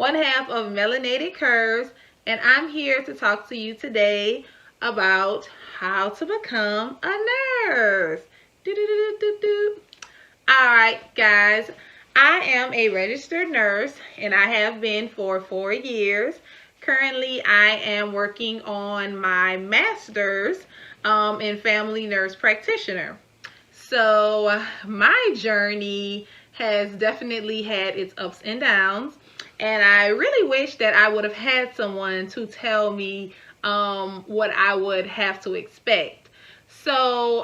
one half of Melanated Curves, and I'm here to talk to you today about how to become a nurse. Alright, guys, I am a registered nurse, and I have been for 4 years. Currently, I am working on my master's in family nurse practitioner. So my journey has definitely had its ups and downs, and I really wish that I would have had someone to tell me what I would have to expect. So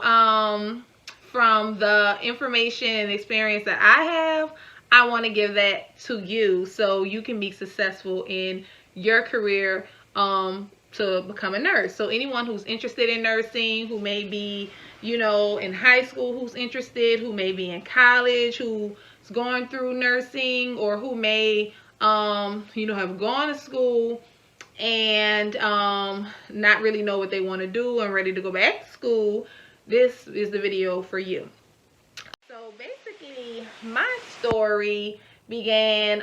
from the information and experience that I have, I want to give that to you so you can be successful in your career to become a nurse. So anyone who's interested in nursing, who may be, in high school, who's interested, who may be in college, who's going through nursing, or who may, have gone to school and not really know what they want to do and ready to go back to school, this is the video for you. So basically, my story began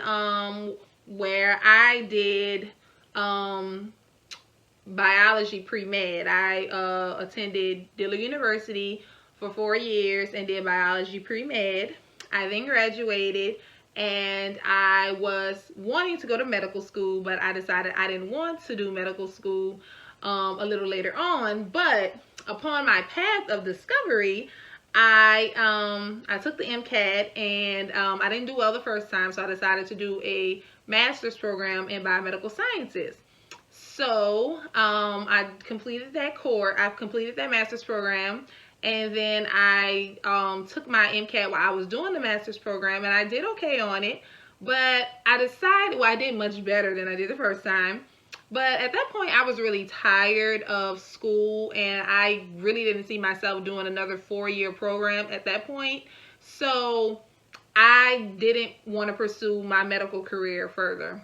where I did biology pre-med. I attended Dillard University for 4 years and did biology pre-med. I then graduated, and I was wanting to go to medical school, but I decided I didn't want to do medical school a little later on. But upon my path of discovery, I took the MCAT, and I didn't do well the first time, so I decided to do a master's program in biomedical sciences. So I completed that course. I've completed that master's program, and then I took my MCAT while I was doing the master's program, and I did okay on it. But I decided, well, I did much better than I did the first time. But at that point, I was really tired of school, and I really didn't see myself doing another 4-year program at that point. So I didn't want to pursue my medical career further,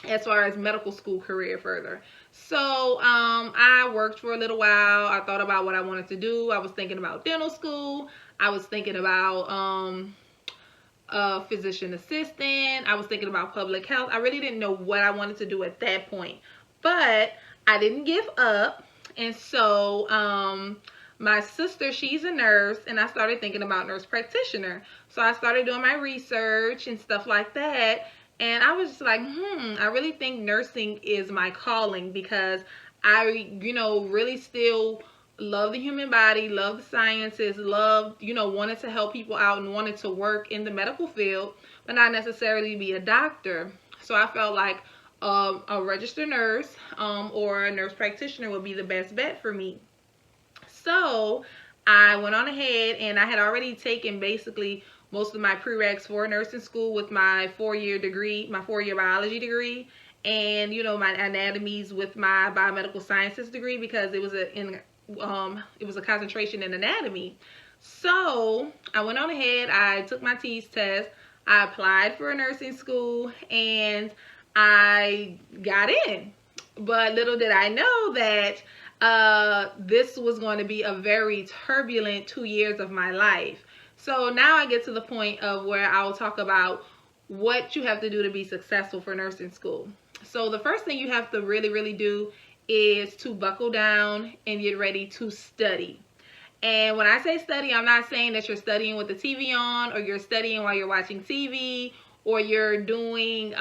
as far as medical school career further. So I worked for a little while. I thought about what I wanted to do. I was thinking about dental school. I was thinking about physician assistant. I was thinking about public health. I really didn't know what I wanted to do at that point, but I didn't give up. And so my sister, she's a nurse, and I started thinking about nurse practitioner. So I started doing my research and stuff like that, and I was just like, I really think nursing is my calling, because I really still love the human body, love the sciences, love, wanted to help people out and wanted to work in the medical field, but not necessarily be a doctor. So I felt like a registered nurse or a nurse practitioner would be the best bet for me. So I went on ahead, and I had already taken basically most of my prereqs for nursing school with my 4-year degree, my 4-year biology degree, and my anatomies with my biomedical sciences degree, because it was a concentration in anatomy. So I went on ahead, I took my TEAS test, I applied for a nursing school, and I got in. But little did I know that this was going to be a very turbulent 2 years of my life. So now I get to the point of where I will talk about what you have to do to be successful for nursing school. So the first thing you have to really do is to buckle down and get ready to study. And when I say study, I'm not saying that you're studying with the TV on, or you're studying while you're watching TV, or you're doing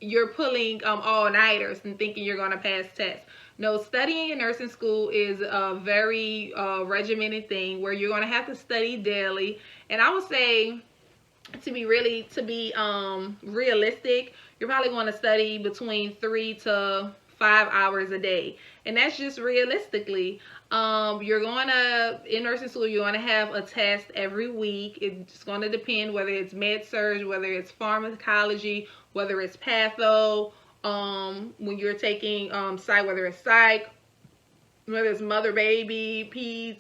you're pulling all-nighters and thinking you're going to pass tests. No, studying in nursing school is a very regimented thing where you're going to have to study daily. And I would say, to be realistic, you're probably going to study between 3 to 5 hours a day. And that's just realistically. You're going to, in nursing school, you're going to have a test every week. It's going to depend whether it's med-surg, whether it's pharmacology, whether it's patho, when you're taking psych, whether it's psych, whether it's mother, baby, peds,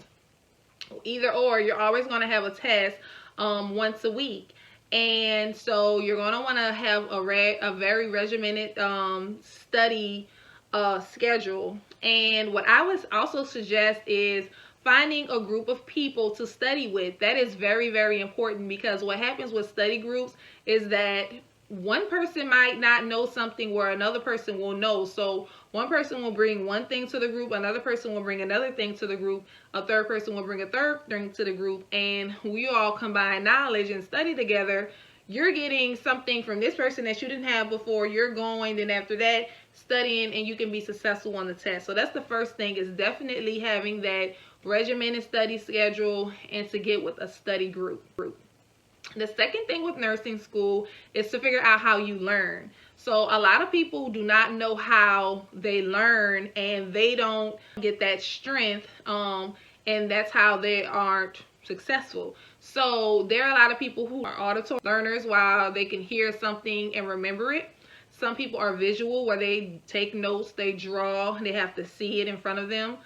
either or, you're always going to have a test once a week. And so you're going to want to have a very regimented study schedule. And what I would also suggest is finding a group of people to study with. That is very, very important, because what happens with study groups is that one person might not know something where another person will know. So one person will bring one thing to the group, another person will bring another thing to the group, a third person will bring a third thing to the group, and we all combine knowledge and study together. You're getting something from this person that you didn't have before. You're going, then after that, studying, and you can be successful on the test. So that's the first thing, is definitely having that regimented study schedule and to get with a study group. The second thing with nursing school is to figure out how you learn. So a lot of people do not know how they learn, and they don't get that strength, and that's how they aren't successful. So there are a lot of people who are auditory learners, while they can hear something and remember it. Some people are visual, where they take notes, they draw, they have to see it in front of them.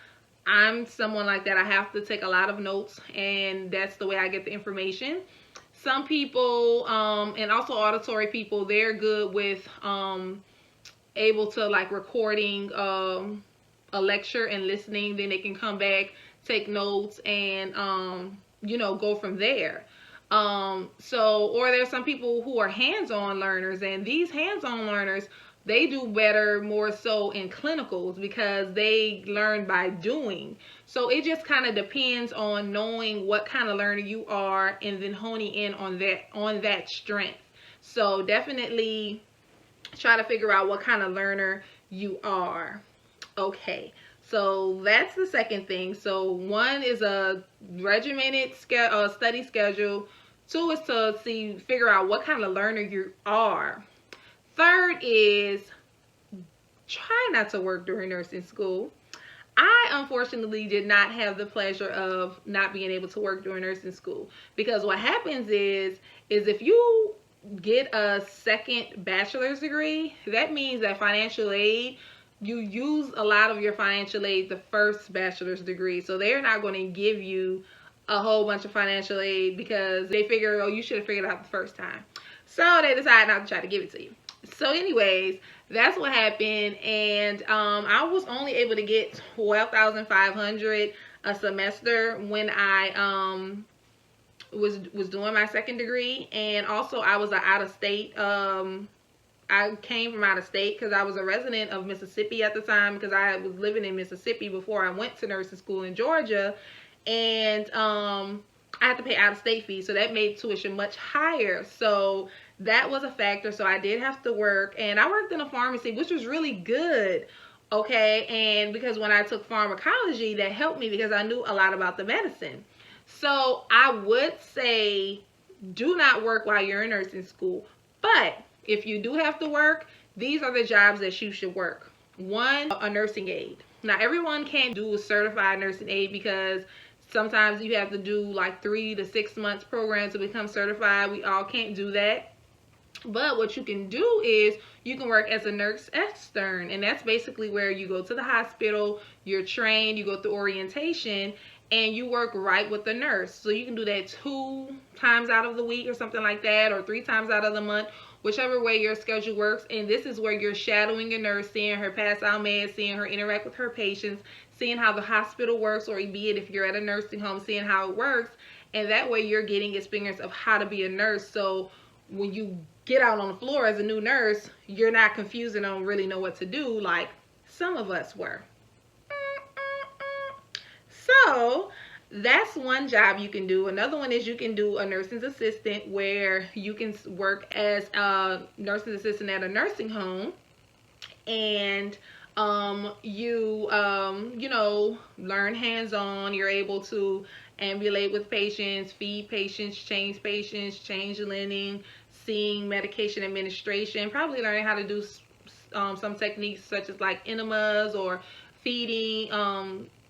I'm someone like that. I have to take a lot of notes, and that's the way I get the information. Some people, and also auditory people, they're good with able to like recording a lecture and listening. Then they can come back, take notes, and you know, go from there. Or there's some people who are hands-on learners, and these hands-on learners, they do better more so in clinicals because they learn by doing. So it just kind of depends on knowing what kind of learner you are, and then honing in on that strength. So definitely try to figure out what kind of learner you are. Okay, so that's the second thing. So one is a regimented study schedule. Two is to figure out what kind of learner you are. Third is try not to work during nursing school. I unfortunately did not have the pleasure of not being able to work during nursing school, because what happens is if you get a second bachelor's degree, that means that financial aid, you use a lot of your financial aid the first bachelor's degree. So they're not going to give you a whole bunch of financial aid because they figure, oh, you should have figured it out the first time. So they decide not to try to give it to you. So anyways, that's what happened, and I was only able to get $12,500 a semester when I was doing my second degree. And also I was out of state. I came from out of state because I was a resident of Mississippi at the time, because I was living in Mississippi before I went to nursing school in Georgia, and I had to pay out of state fees, so that made tuition much higher. So that was a factor. So I did have to work, and I worked in a pharmacy, which was really good. Okay, and because when I took pharmacology, that helped me because I knew a lot about the medicine. So I would say do not work while you're in nursing school, but if you do have to work, these are the jobs that you should work. One, a nursing aide. Now everyone can't do a certified nursing aide, because sometimes you have to do like 3 to 6 months program to become certified. We all can't do that. But what you can do is you can work as a nurse extern, and that's basically where you go to the hospital, you're trained, you go through orientation, and you work right with the nurse. So you can do that 2 times out of the week or something like that, or 3 times out of the month, whichever way your schedule works. And this is where you're shadowing a nurse, seeing her pass out meds, seeing her interact with her patients, seeing how the hospital works, or be it if you're at a nursing home, seeing how it works. And that way you're getting experience of how to be a nurse. So when you get out on the floor as a new nurse, you're not confused and don't really know what to do like some of us were. So that's one job you can do. Another one is you can do a nursing assistant, where you can work as a nursing assistant at a nursing home, and you know, learn hands-on. You're able to ambulate with patients, feed patients, change linen, seeing medication administration, probably learning how to do some techniques such as like enemas or feeding,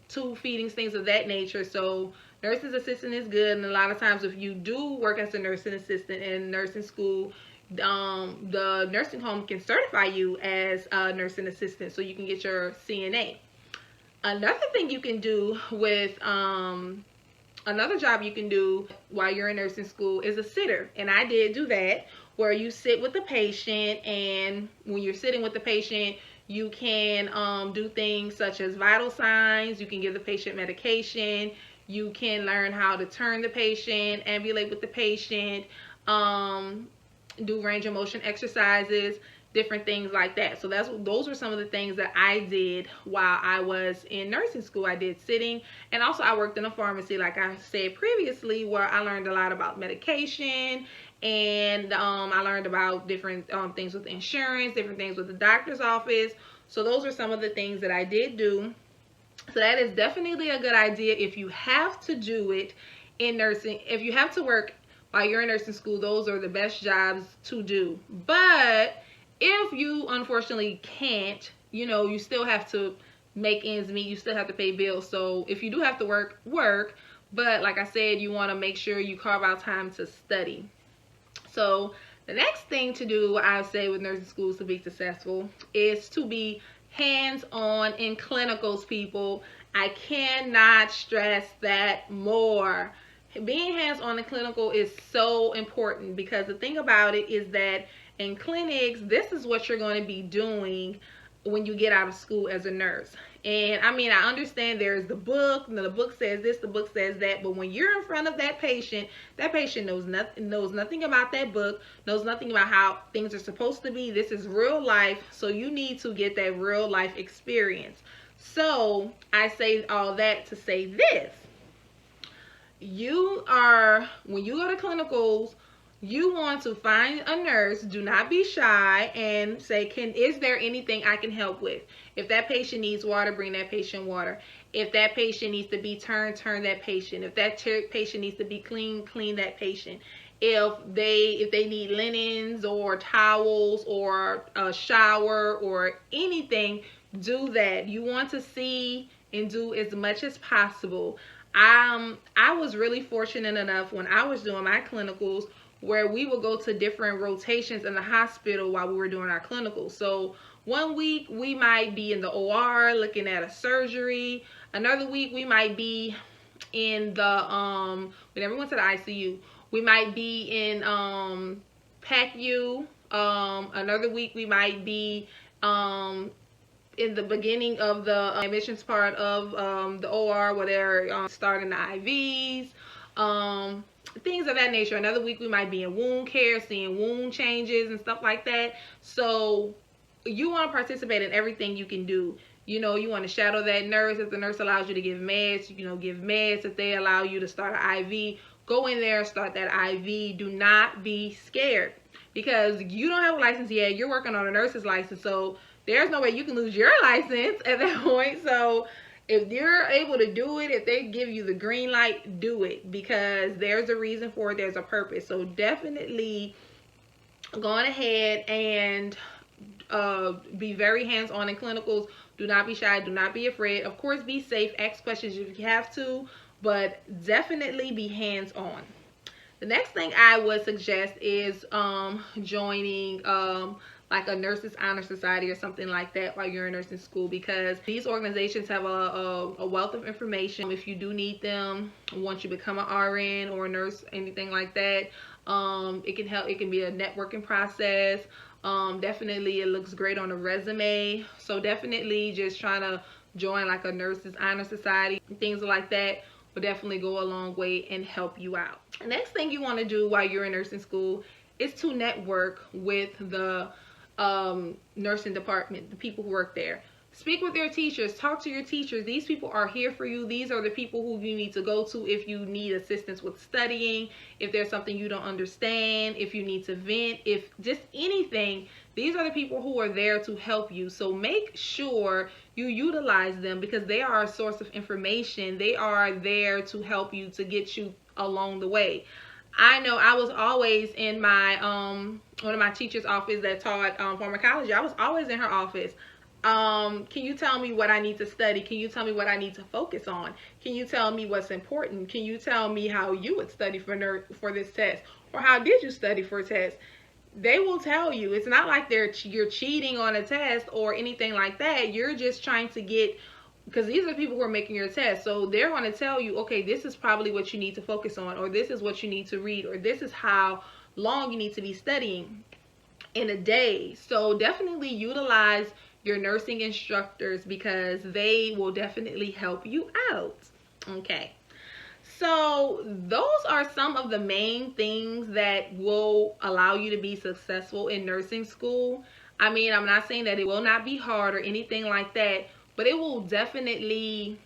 tube feedings, things of that nature. So nursing assistant is good, and a lot of times if you do work as a nursing assistant in nursing school, the nursing home can certify you as a nursing assistant, so you can get your CNA. Another thing you can do with another job you can do while you're in nursing school is a sitter, and I did do that, where you sit with the patient, and when you're sitting with the patient, you can do things such as vital signs. You can give the patient medication. You can learn how to turn the patient, ambulate with the patient, do range of motion exercises, different things like that. So those were some of the things that I did while I was in nursing school. I did sitting, and also I worked in a pharmacy, like I said previously, where I learned a lot about medication, and I learned about different things with insurance, different things with the doctor's office. So those are some of the things that I did do. So that is definitely a good idea if you have to do it in nursing. If you have to work while you're in nursing school, those are the best jobs to do. But if you unfortunately can't, you still have to make ends meet. You still have to pay bills. So if you do have to work, work. But like I said, you want to make sure you carve out time to study. So the next thing to do, I would say, with nursing schools to be successful is to be hands-on in clinicals, people. I cannot stress that more. Being hands-on in clinical is so important, because the thing about it is that in clinics, this is what you're going to be doing when you get out of school as a nurse. And I mean, I understand there's the book, the book says this, the book says that, but when you're in front of that patient knows nothing about that book, knows nothing about how things are supposed to be. This is real life, so you need to get that real life experience. So I say all that to say this: when you go to clinicals, you want to find a nurse. Do not be shy and say, is there anything I can help with? If that patient needs water, bring that patient water. If that patient needs to be turned, turn that patient. If that patient needs to be clean, clean that patient. If they need linens or towels or a shower or anything, do that. You want to see and do as much as possible. I was really fortunate enough when I was doing my clinicals, where we would go to different rotations in the hospital while we were doing our clinicals. So one week we might be in the OR looking at a surgery. Another week we might be in the we never went to the ICU. We might be in PACU. Another week we might be in the beginning of the admissions part of the OR, where they're starting the IVs. Things of that nature. Another week we might be in wound care, seeing wound changes and stuff like that. So you want to participate in everything you can do. You want to shadow that nurse. If the nurse allows you to give meds, give meds. If they allow you to start an IV, go in there and start that IV. Do not be scared, because you don't have a license yet. You're working on a nurse's license, so there's no way you can lose your license at that point. So if you're able to do it, if they give you the green light, do it, because there's a reason for it. There's a purpose. So definitely going ahead and be very hands-on in clinicals. Do not be shy. Do not be afraid. Of course, be safe. Ask questions if you have to, but definitely be hands-on. The next thing I would suggest is joining like a nurses honor society or something like that while you're in nursing school, because these organizations have a wealth of information if you do need them once you become an RN or a nurse, anything like that. It can help. It can be a networking process. Definitely it looks great on a resume. So definitely just trying to join like a nurses honor society, things like that will definitely go a long way and help you out. The next thing you want to do while you're in nursing school is to network with the nursing department, the people who work there. Speak with your teachers. Talk to your teachers. These people are here for you. These are the people who you need to go to if you need assistance with studying, if there's something you don't understand, if you need to vent, if just anything. These are the people who are there to help you. So make sure you utilize them, because they are a source of information. They are there to help you, to get you along the way. I know I was always in my one of my teacher's office that taught pharmacology. I was always in her office. Can you tell me what I need to study? Can you tell me what I need to focus on? Can you tell me what's important? Can you tell me how you would study for this test? Or how did you study for a test? They will tell you. It's not like you're cheating on a test or anything like that. You're just trying to get, because these are the people who are making your test. So they're going to tell you, okay, this is probably what you need to focus on, or this is what you need to read, or this is how long you need to be studying in a day. So definitely utilize your nursing instructors, because they will definitely help you out. Okay. So those are some of the main things that will allow you to be successful in nursing school. I mean, I'm not saying that it will not be hard or anything like that, but it will definitely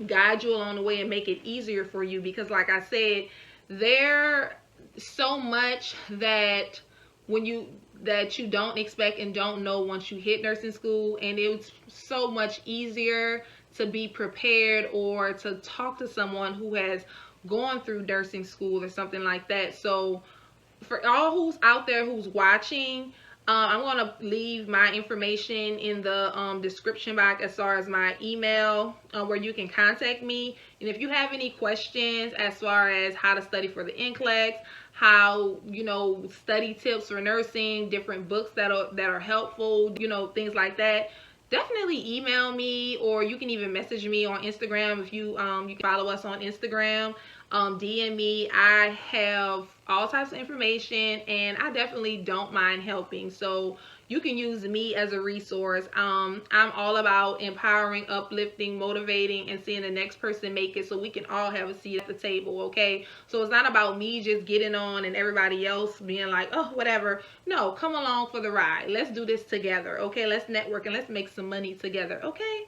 guide you along the way and make it easier for you, because like I said, there's so much that you don't expect and don't know once you hit nursing school, and it's so much easier to be prepared or to talk to someone who has gone through nursing school or something like that. So for all who's out there who's watching, I'm going to leave my information in the description box as far as my email, where you can contact me. And if you have any questions as far as how to study for the NCLEX, how, study tips for nursing, different books that are helpful, things like that, definitely email me, or you can even message me on Instagram. If you can follow us on Instagram, DM me. I have all types of information, and I definitely don't mind helping. So you can use me as a resource. I'm all about empowering, uplifting, motivating, and seeing the next person make it so we can all have a seat at the table, okay? So it's not about me just getting on and everybody else being like, oh, whatever. No, come along for the ride. Let's do this together, okay? Let's network and let's make some money together, okay?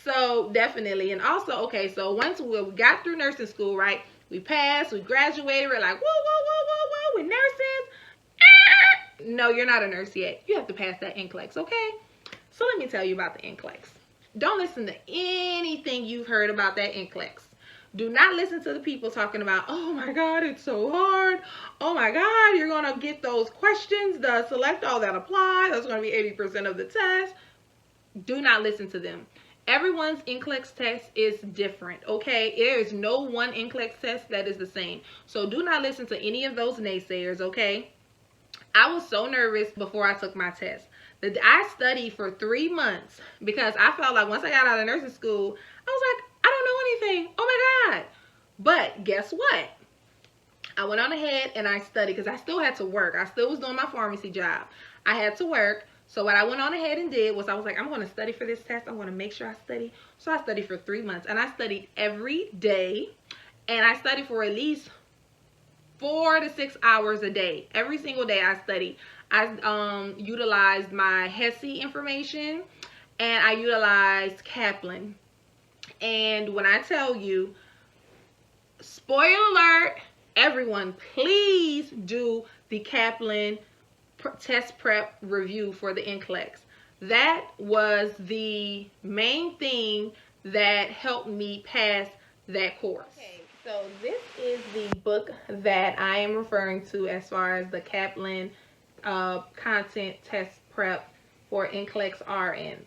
So definitely. And also, okay, so once we got through nursing school, right? We passed, we graduated, we're like, whoa, we're nurses. No, you're not a nurse yet. You have to pass that NCLEX, okay? So let me tell you about the NCLEX. Don't listen to anything you've heard about that NCLEX. Do not listen to the people talking about, oh my God, it's so hard. Oh my God, you're going to get those questions, the select all that apply. That's going to be 80% of the test. Do not listen to them. Everyone's NCLEX test is different, okay? There is no one NCLEX test that is the same. So do not listen to any of those naysayers, okay? I was so nervous before I took my test. I studied for 3 months because I felt like once I got out of nursing school, I was like, I don't know anything. Oh my God. But guess what? I went on ahead and I studied because I still had to work. I still was doing my pharmacy job. I had to work. So what I went on ahead and did was I was like, I'm going to study for this test. I want to make sure I study. So I studied for 3 months, and I studied every day, and I studied for at least 4 to 6 hours a day. Every single day I studied. I utilized my HESI information, and I utilized Kaplan. And when I tell you, spoiler alert, everyone, please do the Kaplan test prep review for the NCLEX. That was the main thing that helped me pass that course. Okay, so this is the book that I am referring to as far as the Kaplan content test prep for NCLEX RN.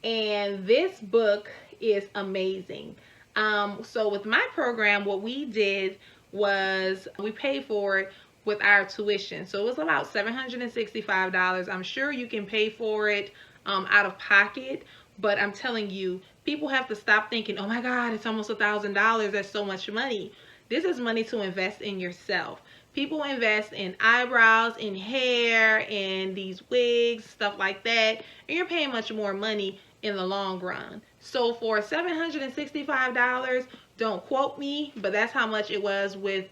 And this book is amazing. So with my program, what we did was we paid for it with our tuition. So it was about $765. I'm sure you can pay for it out of pocket, but I'm telling you, people have to stop thinking, oh my God, it's almost $1,000. That's so much money. This is money to invest in yourself. People invest in eyebrows, in hair, in these wigs, stuff like that, and you're paying much more money in the long run. So for $765, don't quote me, but that's how much it was with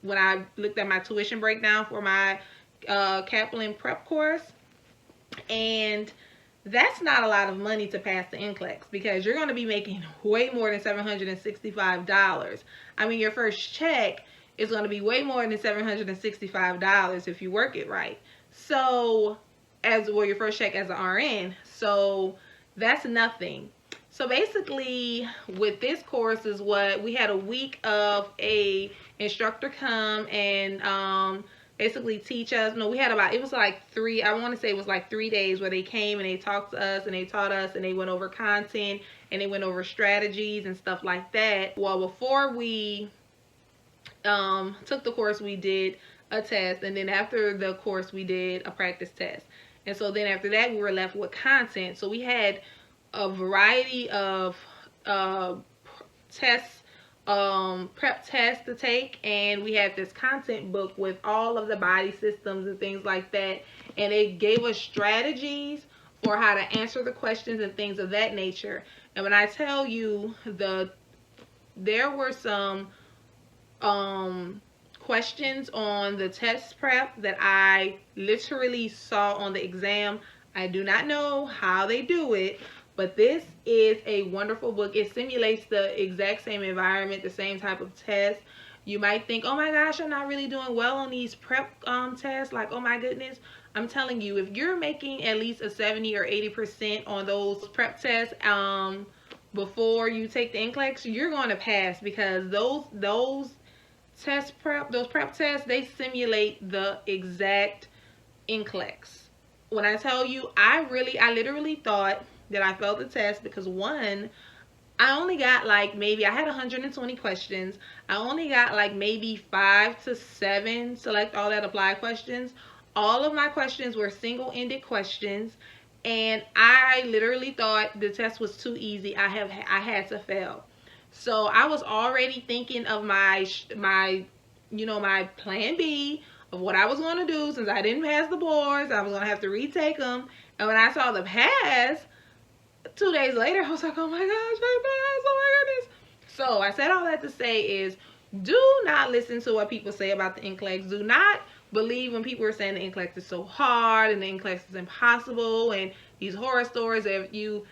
when I looked at my tuition breakdown for my Kaplan prep course. And that's not a lot of money to pass the NCLEX, because you're going to be making way more than $765. I mean, your first check is going to be way more than $765 if you work it right. So, your first check as an RN. So, that's nothing. So basically, with this course is what we had a week of a instructor come and basically teach us. No, we had about, it was like I want to say it was like 3 days where they came and they talked to us and they taught us and they went over content and they went over strategies and stuff like that. Well, before we took the course, we did a test, and then after the course we did a practice test. And so then after that we were left with content. So we had a variety of tests, prep tests to take, and we had this content book with all of the body systems and things like that, and it gave us strategies for how to answer the questions and things of that nature. And when I tell you, the there were some questions on the test prep that I literally saw on the exam. I do not know how they do it, but this is a wonderful book. It simulates the exact same environment, the same type of test. You might think, oh my gosh, I'm not really doing well on these prep tests. Like, oh my goodness. I'm telling you, if you're making at least a 70 or 80% on those prep tests before you take the NCLEX, you're going to pass, because those prep tests, they simulate the exact NCLEX. When I tell you, I literally thought that I failed the test because, one, I only got like, maybe I had 120 questions. I only got like maybe 5 to 7 select all that apply questions. All of my questions were single-ended questions, and I literally thought the test was too easy. I had to fail. So I was already thinking of my plan B of what I was going to do, since I didn't pass the boards. I was going to have to retake them. And when I saw the pass 2 days later, I was like, oh my gosh, I passed, oh my goodness. So I said all that to say is, do not listen to what people say about the NCLEX. Do not believe when people are saying the NCLEX is so hard and the NCLEX is impossible and these horror stories. If your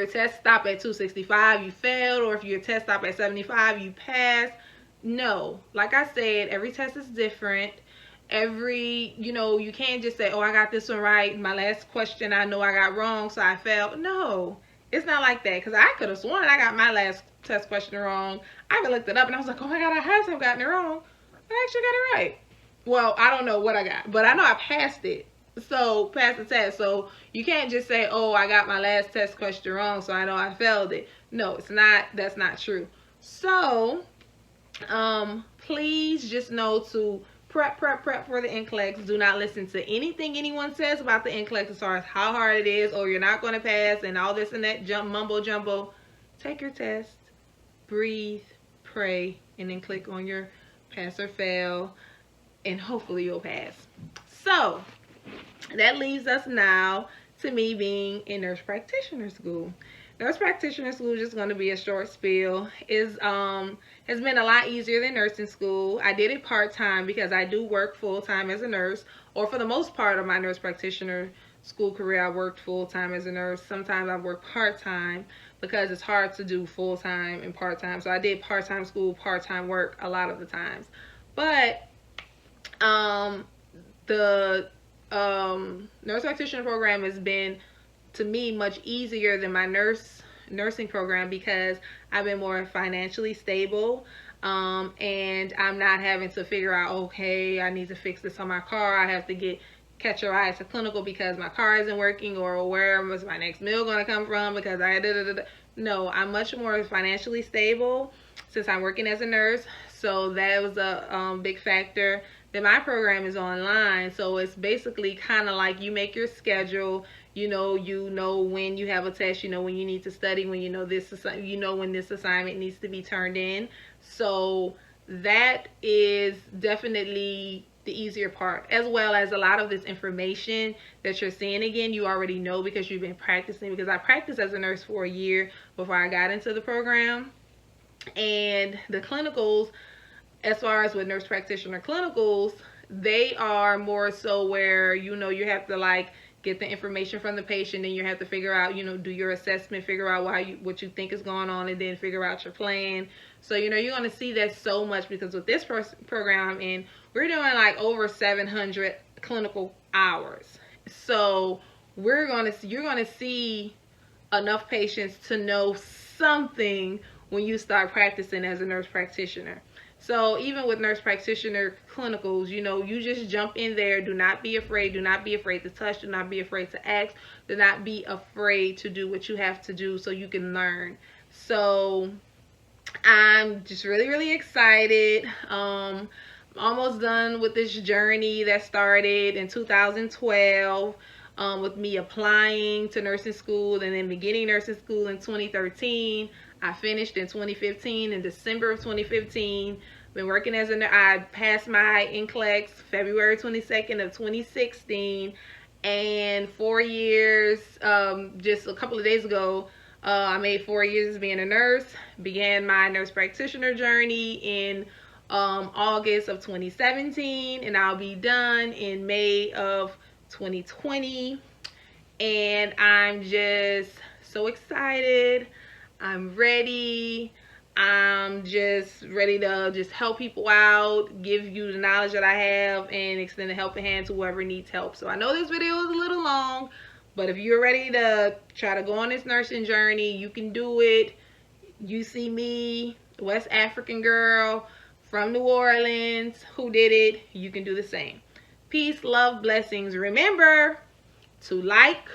test stop at 265, you failed, or if your test stop at 75, you passed. No, like I said, every test is different. You can't just say, oh, I got this one right, my last question I know I got wrong, so I failed. No, it's not like that, because I could have sworn I got my last test question wrong. I even looked it up and I was like, oh my god, I have to have gotten it wrong. I actually got it right. Well, I don't know what I got, but I know I passed it. So, passed the test. So, you can't just say, oh, I got my last test question wrong, so I know I failed it. No, it's not. That's not true. So, please just know to prep for the NCLEX. Do not listen to anything anyone says about the NCLEX as far as how hard it is, or you're not going to pass, and all this and that mumbo jumbo. Take your test, breathe, pray, and then click on your pass or fail, and hopefully you'll pass. So that leaves us now to me being in nurse practitioner school. Nurse practitioner school is just going to be a short spiel. Has been a lot easier than nursing school. I did it part-time because I do work full-time as a nurse, or for the most part of my nurse practitioner school career, I worked full-time as a nurse. Sometimes I've worked part-time because it's hard to do full-time and part-time. So I did part-time school, part-time work a lot of the times. But the nurse practitioner program has been, to me, much easier than my nursing program, because I've been more financially stable, and I'm not having to figure out, okay, I need to fix this on my car, I have to catch a ride to clinical because my car isn't working, or where was my next meal going to come from because No, I'm much more financially stable since I'm working as a nurse. So that was a big factor. Then my program is online, so it's basically kind of like you make your schedule. You know when you have a test, you know when you need to study, when you know when this assignment needs to be turned in. So that is definitely the easier part, as well as a lot of this information that you're seeing, again, you already know because you've been practicing. Because I practiced as a nurse for a year before I got into the program. And the clinicals, as far as with nurse practitioner clinicals, they are more so where you have to get the information from the patient, and you have to figure out, do your assessment, figure out what you think is going on, and then figure out your plan. So you're going to see that so much, because with this program I'm in, we're doing over 700 clinical hours. So you're going to see enough patients to know something when you start practicing as a nurse practitioner. So even with nurse practitioner clinicals, you just jump in there. Do not be afraid. Do not be afraid to touch. Do not be afraid to ask. Do not be afraid to do what you have to do so you can learn. So I'm just really, really excited. Almost done with this journey that started in 2012 with me applying to nursing school and then beginning nursing school in 2013. I finished in 2015, in December of 2015. Been working as I passed my NCLEX February 22nd of 2016, and 4 years, just a couple of days ago, I made 4 years being a nurse, began my nurse practitioner journey in August of 2017, and I'll be done in May of 2020. And I'm just so excited. I'm ready. I'm just ready to just help people out, give you the knowledge that I have, and extend a helping hand to whoever needs help. So I know this video is a little long, but if you're ready to try to go on this nursing journey, you can do it. You see me, West African girl from New Orleans, who did it. You can do the same. Peace, love, blessings. Remember to like,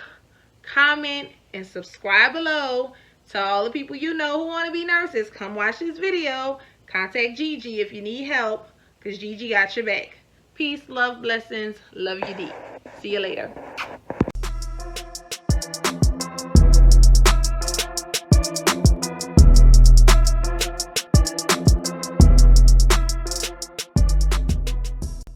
comment, and subscribe below. To all the people you know who want to be nurses, come watch this video. Contact Gigi if you need help, because Gigi got your back. Peace, love, blessings. Love you deep. See you later.